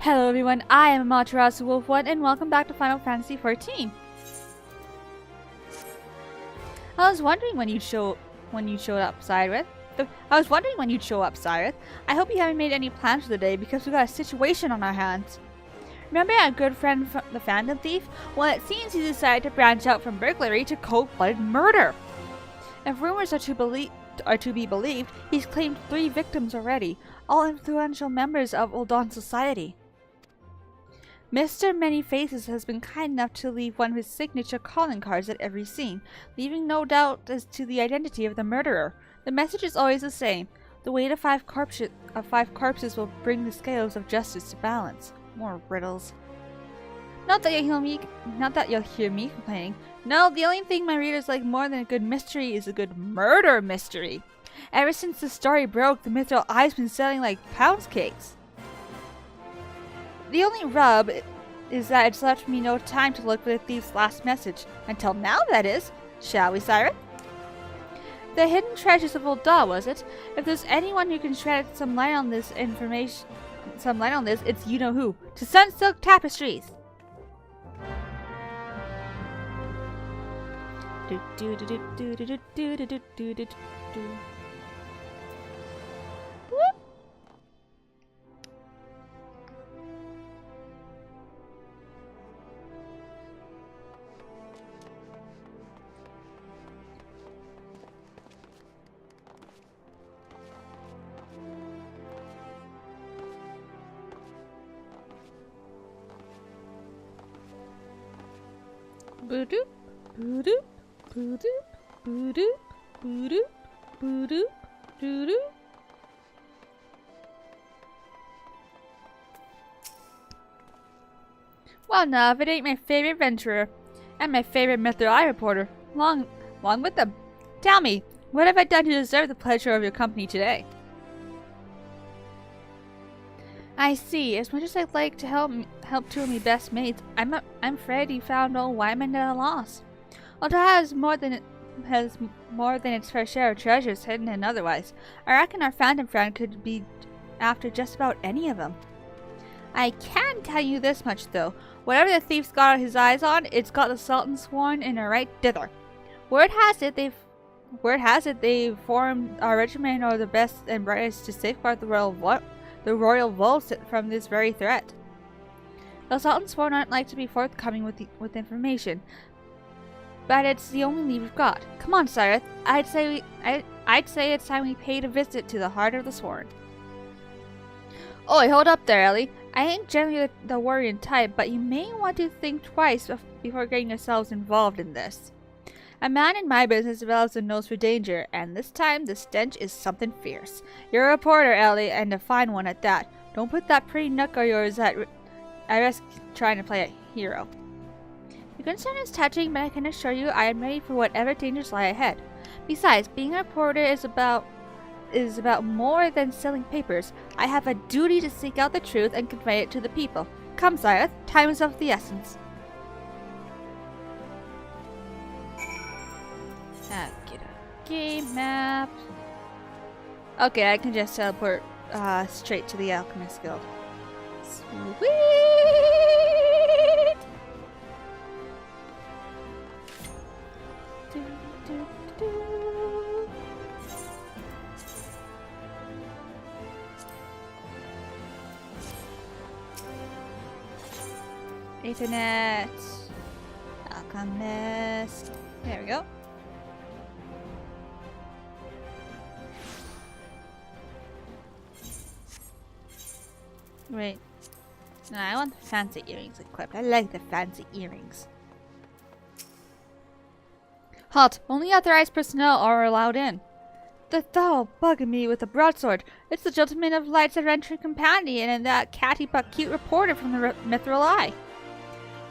Hello everyone, I am Amaterasu Wolf 1 and welcome back to Final Fantasy XIV. I was wondering when you'd show up, Cyrith. I hope you haven't made any plans for the day because we got a situation on our hands. Remember our good friend the Phantom Thief? Well, it seems he decided to branch out from burglary to cold-blooded murder. If rumors are to be believed, he's claimed 3 victims already, all influential members of Uldan society. Mr. Many Faces has been kind enough to leave one of his signature calling cards at every scene, leaving no doubt as to the identity of the murderer. The message is always the same. The weight of 5 corpses will bring the scales of justice to balance. More riddles. Not that you'll hear me complaining. No, the only thing my readers like more than a good mystery is a good murder mystery. Ever since the story broke, the Mithril Eye's been selling like pound cakes. The only rub is that it's left me no time to look for the thief's last message. Until now, that is. Shall we, Cyrith? The hidden treasures of Uldan, was it? If there's anyone who can shed some light on this it's you-know-who. To Sunsilk Tapestries! Boo-doop, boo-doop, boo-doop, boo-doop, boo-doop, boo-doop, doo-doop. Well, now, if it ain't my favorite adventurer and my favorite Mithril Eye reporter, along with them. Tell me, what have I done to deserve the pleasure of your company today? I see. As much as I'd like to help 2 of my best mates, I'm afraid you found old Wyman at a loss. Although it has more than its fair share of treasures, hidden and otherwise, I reckon our phantom friend could be after just about any of them. I can tell you this much though: whatever the thief's got his eyes on, it's got the Sultan sworn in a right dither. Word has it they've formed a regiment of the best and brightest to safeguard the royal vaults from this very threat. The Sultan sworn aren't like to be forthcoming with information, but it's the only lead we've got. Come on, Cyrith. I'd say it's time we paid a visit to the heart of the sworn. Oi, hold up there, Ellie. I ain't generally the worrying type, but you may want to think twice before getting yourselves involved in this. A man in my business develops a nose for danger, and this time the stench is something fierce. You're a reporter, Ellie, and a fine one at that. Don't put that pretty neck of yours at risk trying to play a hero. Your concern is touching, but I can assure you I am ready for whatever dangers lie ahead. Besides, being a reporter is about more than selling papers. I have a duty to seek out the truth and convey it to the people. Come, Cyrith, time is of the essence. Game map. Okay, I can just teleport straight to the Alchemist Guild. Sweet! Do, do, do. Ethernet. Alchemist. There we go. Wait. No, I want the fancy earrings equipped. I like the fancy earrings. Halt! Only authorized personnel are allowed in. The thou bugging me with a broadsword. It's the Gentleman of Light's adventuring companion and that catty but cute reporter from the Mithril Eye.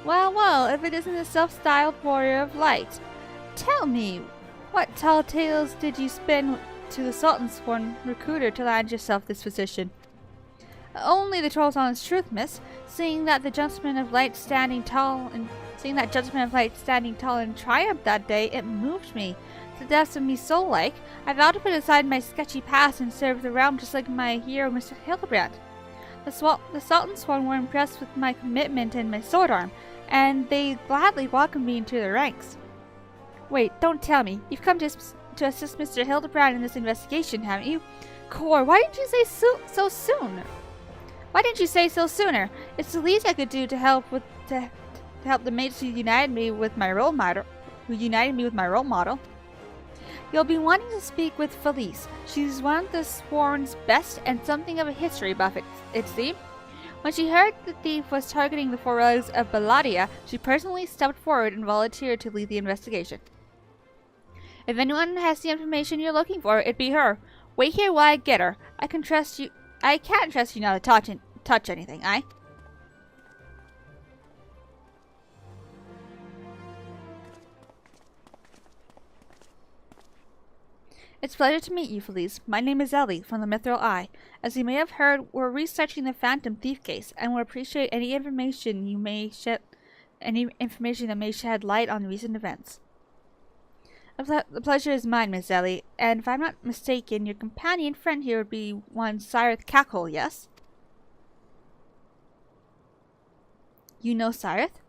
Well, well, if it isn't a self-styled warrior of light. Tell me, what tall tales did you spin to the Sultan's sworn recruiter to land yourself this position? Only the troll's honest truth, miss. Seeing that Gentleman of Light standing tall in triumph that day, it moved me to the depths of me soul-like. I vowed to put aside my sketchy past and serve the realm just like my hero, Mr. Hildebrand. The Sultan Sworn were impressed with my commitment and my sword arm, and they gladly welcomed me into their ranks. Wait, don't tell me. You've come to assist Mr. Hildebrand in this investigation, haven't you? Cor, why didn't you say so soon? Why didn't you say so sooner? It's the least I could do to help the mates who united me with my role model. You'll be wanting to speak with Felice. She's one of the Sworn's best and something of a history buff, it seems. When she heard the thief was targeting the four relics of Belladia, she personally stepped forward and volunteered to lead the investigation. If anyone has the information you're looking for, it'd be her. Wait here while I get her. I can't trust you not to touch anything, aye? It's a pleasure to meet you, Felice. My name is Ellie, from the Mithril Eye. As you may have heard, we're researching the Phantom Thief case, and would appreciate any information that may shed light on recent events. The pleasure is mine, Miss Ellie, and if I'm not mistaken, your companion friend here would be one Cyrith Cackle, yes? You know Cyrith?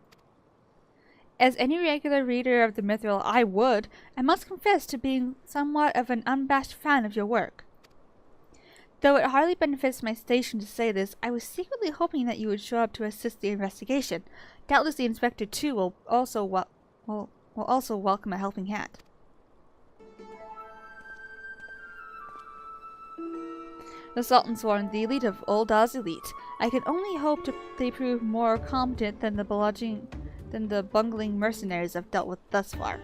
As any regular reader of the Mithril Eye would, I must confess to being somewhat of an unabashed fan of your work. Though it hardly benefits my station to say this, I was secretly hoping that you would show up to assist the investigation. Doubtless the inspector too will also welcome a helping hand. The Sultan Sworn, the elite of Ul'dah's elite. I can only hope they prove more competent than the bungling mercenaries I've dealt with thus far.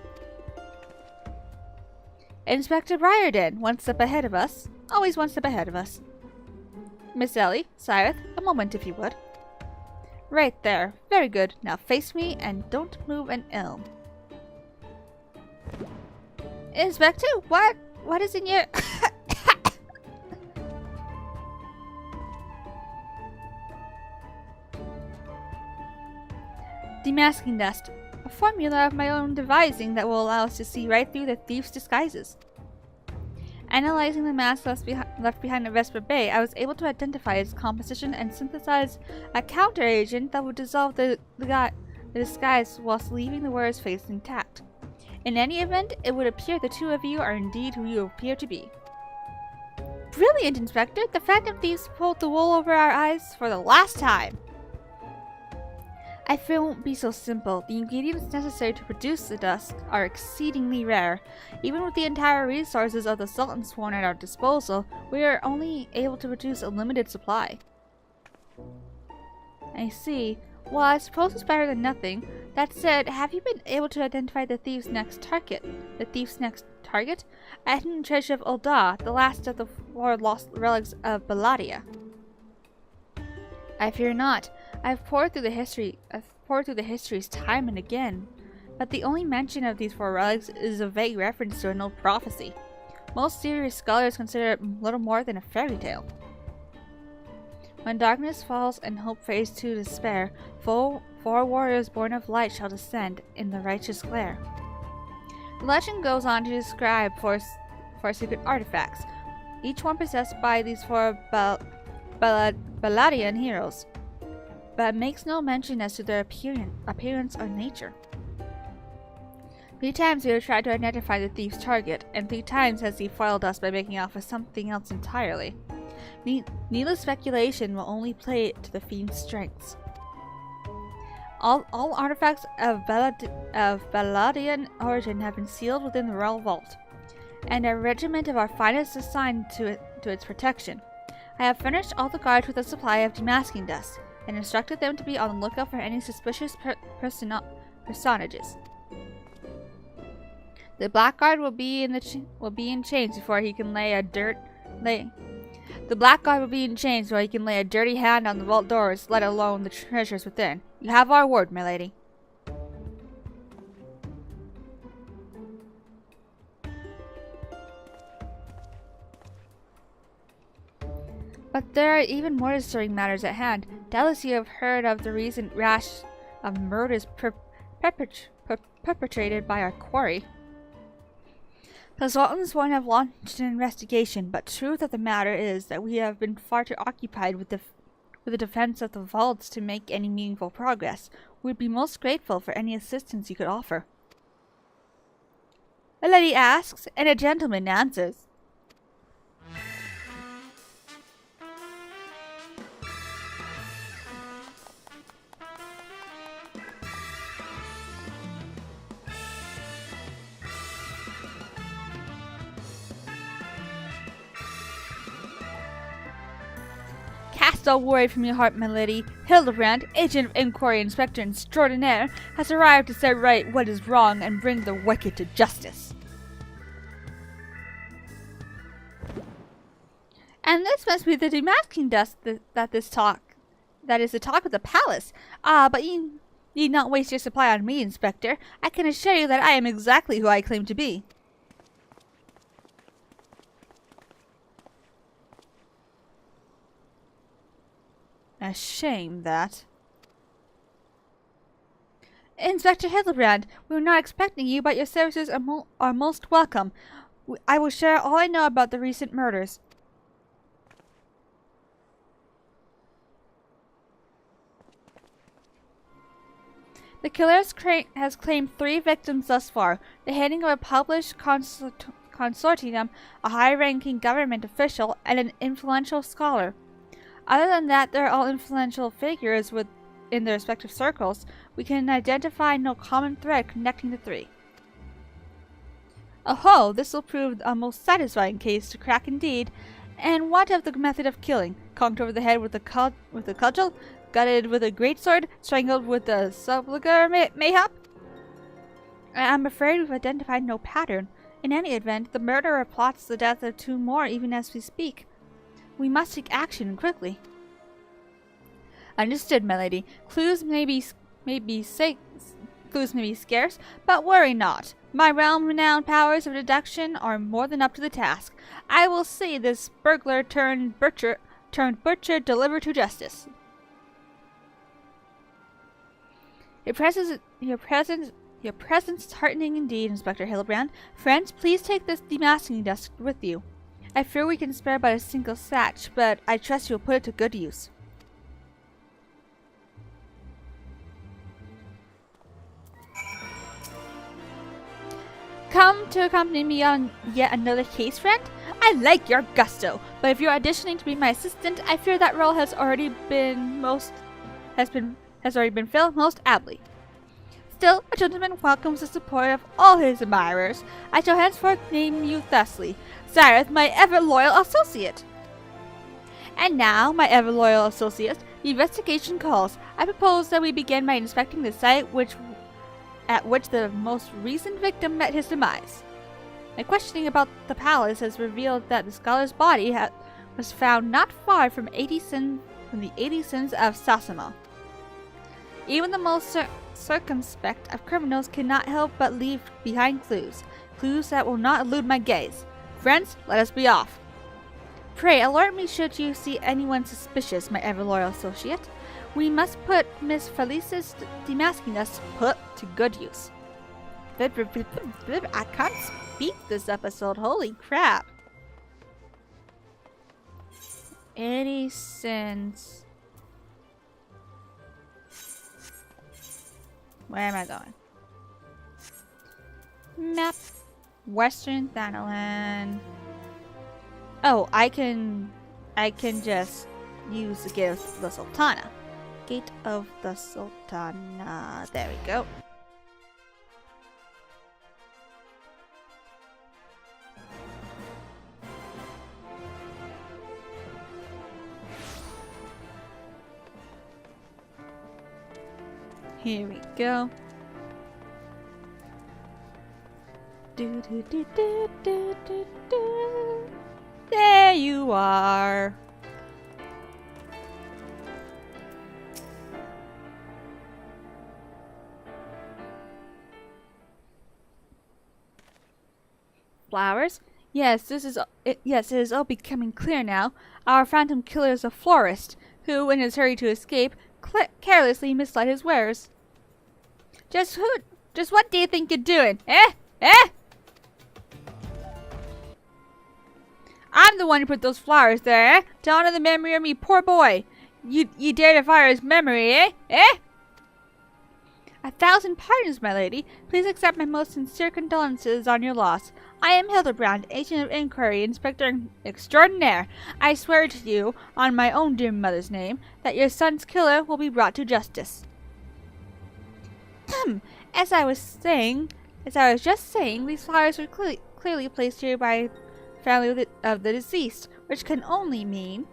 Inspector Briarden, one step ahead of us. Always one step ahead of us. Miss Ellie, Cyrith, a moment if you would. Right there. Very good. Now face me and don't move an elm. Inspector, what is in your... Demasking dust. A formula of my own devising that will allow us to see right through the thief's disguises. Analyzing the mask left behind at Vesper Bay, I was able to identify its composition and synthesize a counter-agent that would dissolve the disguise whilst leaving the wearer's face intact. In any event, it would appear the two of you are indeed who you appear to be. Brilliant, Inspector! The Phantom Thieves pulled the wool over our eyes for the last time! I fear it won't be so simple. The ingredients necessary to produce the dust are exceedingly rare. Even with the entire resources of the Sultan Sworn at our disposal, we are only able to produce a limited supply. I see. Well, I suppose it's better than nothing. That said, have you been able to identify the thief's next target? The thief's next target? A hidden treasure of Ul'dah, the last of the four lost relics of Belladia. I fear not. I've poured through the histories time and again, but the only mention of these four relics is a vague reference to an old prophecy. Most serious scholars consider it little more than a fairy tale. When darkness falls and hope fades to despair, four warriors born of light shall descend in the righteous glare. The legend goes on to describe four secret artifacts, each one possessed by these four Belladian heroes, but makes no mention as to their appearance or nature. 3 times we have tried to identify the thief's target, and 3 times has he foiled us by making off with something else entirely. Needless speculation will only play to the fiend's strengths. All artifacts of Belladian origin have been sealed within the royal vault, and a regiment of our finest assigned to its protection. I have furnished all the guards with a supply of demasking dust, and instructed them to be on the lookout for any suspicious personages. The blackguard will be in chains before he can lay a dirty hand on the vault doors, let alone the treasures within. You have our word, my lady. But there are even more disturbing matters at hand. Doubtless you have heard of the recent rash of murders perpetrated by our quarry. The Sultan Sworn have launched an investigation, but truth of the matter is that we have been far too occupied with with the defense of the vaults to make any meaningful progress. We'd be most grateful for any assistance you could offer. A lady asks, and a gentleman answers. Cast all worry from your heart, my lady. Hildebrand, agent of inquiry inspector extraordinaire, has arrived to set right what is wrong and bring the wicked to justice. And this must be the demasking dust that is the talk of the palace. But you need not waste your supply on me, Inspector. I can assure you that I am exactly who I claim to be. A shame that. Inspector Hildebrand, we were not expecting you, but your services are most welcome. I will share all I know about the recent murders. The killer has claimed 3 victims thus far, the heading of a published consortium, a high-ranking government official, and an influential scholar. Other than that, they're all influential figures in their respective circles. We can identify no common thread connecting the 3. Oh, this will prove a most satisfying case to crack indeed. And what of the method of killing? Conked over the head with a cudgel? Gutted with a greatsword? Strangled with a subliger, mayhap? I'm afraid we've identified no pattern. In any event, the murderer plots the death of 2 more even as we speak. We must take action quickly. Understood, my lady. Clues may be scarce, but worry not. My realm-renowned powers of deduction are more than up to the task. I will see this burglar turned butcher delivered to justice. Your presence is heartening indeed, Inspector Hildebrand. Friends, please take this demasking dust with you. I fear we can spare but a single satch, but I trust you'll put it to good use. Come to accompany me on yet another case, friend? I like your gusto, but if you're auditioning to be my assistant, I fear that role has already been filled most aptly. Still, a gentleman welcomes the support of all his admirers. I shall henceforth name you thusly, Cyrus, my ever-loyal associate. And now, my ever-loyal associate, the investigation calls. I propose that we begin by inspecting the site at which the most recent victim met his demise. My questioning about the palace has revealed that the scholar's body was found not far from the 80 sins of Sasima. Even the most circumspect of criminals cannot help but leave behind clues that will not elude my gaze. Friends, let us be off. Pray alert me should you see anyone suspicious, my ever-loyal associate. We must put Miss Felice's demasking dust put to good use. I can't speak this episode, holy crap. 80 cents. Where am I going? Map. Western Thanalan. Oh, I can just use the Gate of the Sultana. Gate of the Sultana. There we go. Here we go. Do, do, do, do, do, do, do. There you are. Flowers? Yes, it is all becoming clear now. Our phantom killer is a florist who, in his hurry to escape, carelessly misled his wares. Just what do you think you're doing? Eh? I'm the one who put those flowers there, eh? To honor the memory of me poor boy. You dare to fire his memory, eh? Eh? 1,000 pardons, my lady. Please accept my most sincere condolences on your loss. I am Hildebrand, agent of inquiry, inspector extraordinaire. I swear to you, on my own dear mother's name, that your son's killer will be brought to justice. As I was just saying, these flowers were clearly placed here by the family of the deceased, which can only mean...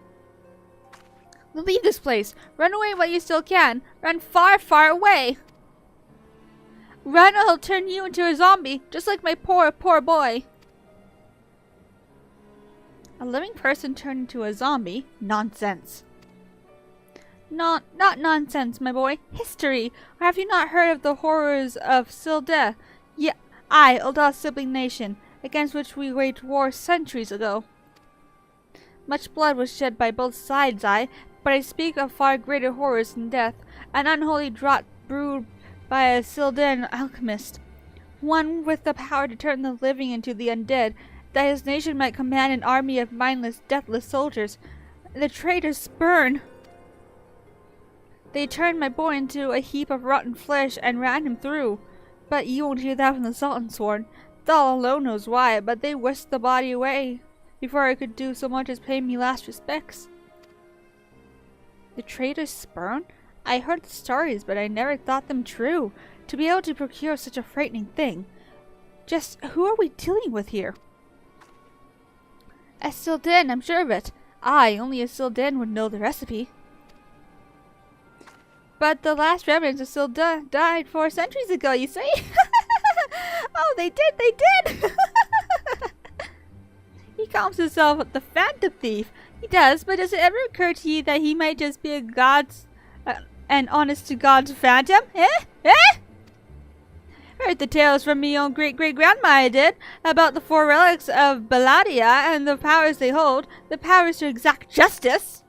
Leave this place. Run away while you still can. Run far, far away. Run or he'll turn you into a zombie, just like my poor, poor boy. A living person turned into a zombie? Nonsense. Not nonsense, my boy. History. Or have you not heard of the horrors of XIV? Yeah, Ulda's sibling nation, against which we waged war centuries ago. Much blood was shed by both sides, but I speak of far greater horrors than death. An unholy draught brewed by a Sildan alchemist, one with the power to turn the living into the undead, that his nation might command an army of mindless, deathless soldiers. The traitors spurn. They turned my boy into a heap of rotten flesh and ran him through. But you won't hear that from the Sultan sworn. Thal alone knows why, but they whisked the body away before I could do so much as pay me last respects. The traitors spurn? I heard the stories, but I never thought them true. To be able to procure such a frightening thing. Just who are we dealing with here? A Sildan, I'm sure of it. Only a Sildan would know the recipe. But the last remnants of Sildan died 4 centuries ago, you say? Oh, they did! He calls himself the Phantom Thief. He does, but does it ever occur to you that he might just be an honest-to-God's phantom? Eh? Heard the tales from me own great-great-grandma, I did, about the 4 relics of Baladia and the powers they hold, the powers to exact justice.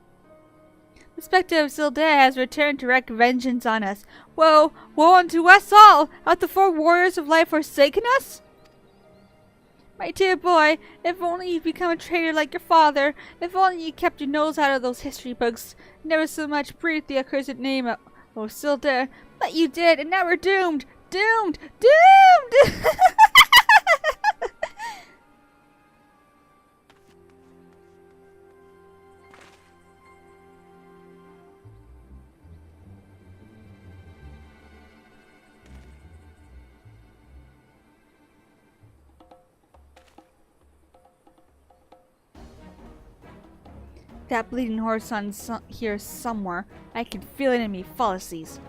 The spectre of Sildae has returned to wreak vengeance on us. Woe unto us all! Hath the 4 warriors of life forsaken us? My dear boy, if only you'd become a traitor like your father, if only you kept your nose out of those history books, never so much breathed the accursed name of Sildae, but you did, and now we're doomed! Doomed! That bleeding horse on here somewhere. I can feel it in me fallacies.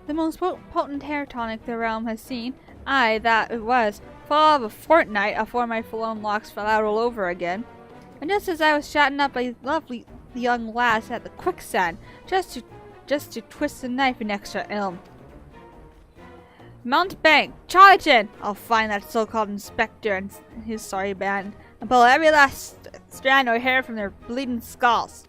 The most potent hair tonic the realm has seen. That it was. Fall of a fortnight afore my flowing locks fell out all over again. And just as I was shutting up a lovely young lass at the quicksand, just to twist the knife in extra ilm. Mountebank, charge in! I'll find that so-called inspector and his sorry band, and pull every last strand of hair from their bleeding skulls.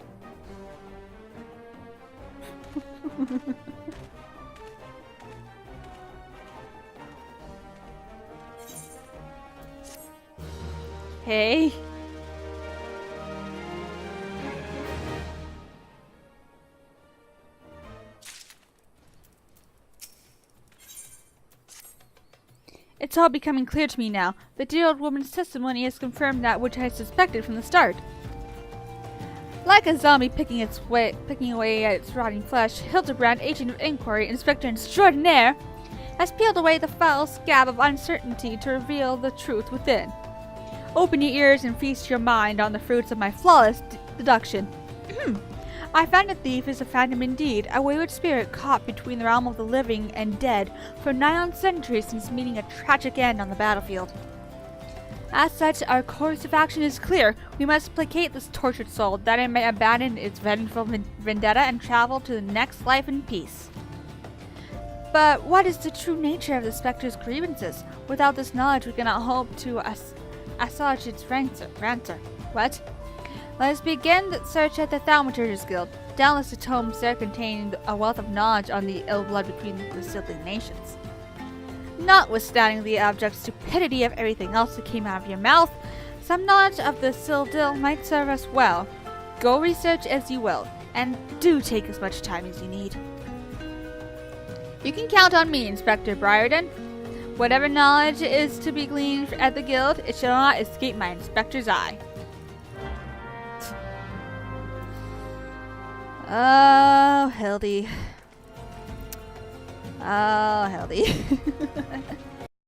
Hey. It's all becoming clear to me now. The dear old woman's testimony has confirmed that which I suspected from the start. Like a zombie picking away at its rotting flesh, Hildebrand, agent of inquiry, inspector extraordinaire, has peeled away the foul scab of uncertainty to reveal the truth within. Open your ears and feast your mind on the fruits of my flawless deduction. I found a thief is a phantom indeed, a wayward spirit caught between the realm of the living and dead for nigh on centuries since meeting a tragic end on the battlefield. As such, our course of action is clear. We must placate this tortured soul, that it may abandon its vengeful vendetta and travel to the next life in peace. But what is the true nature of the spectre's grievances? Without this knowledge, we cannot hope to assuage its rancour. What? Let us begin the search at the Thaumaturg's Guild. Doubtless the tomes there contain a wealth of knowledge on the ill blood between the sibling nations. Notwithstanding the abject stupidity of everything else that came out of your mouth, some knowledge of the Sildil might serve us well. Go research as you will, and do take as much time as you need. You can count on me, Inspector Briarden. Whatever knowledge is to be gleaned at the guild, it shall not escape my inspector's eye. Oh, Hildy. Oh, Hildy.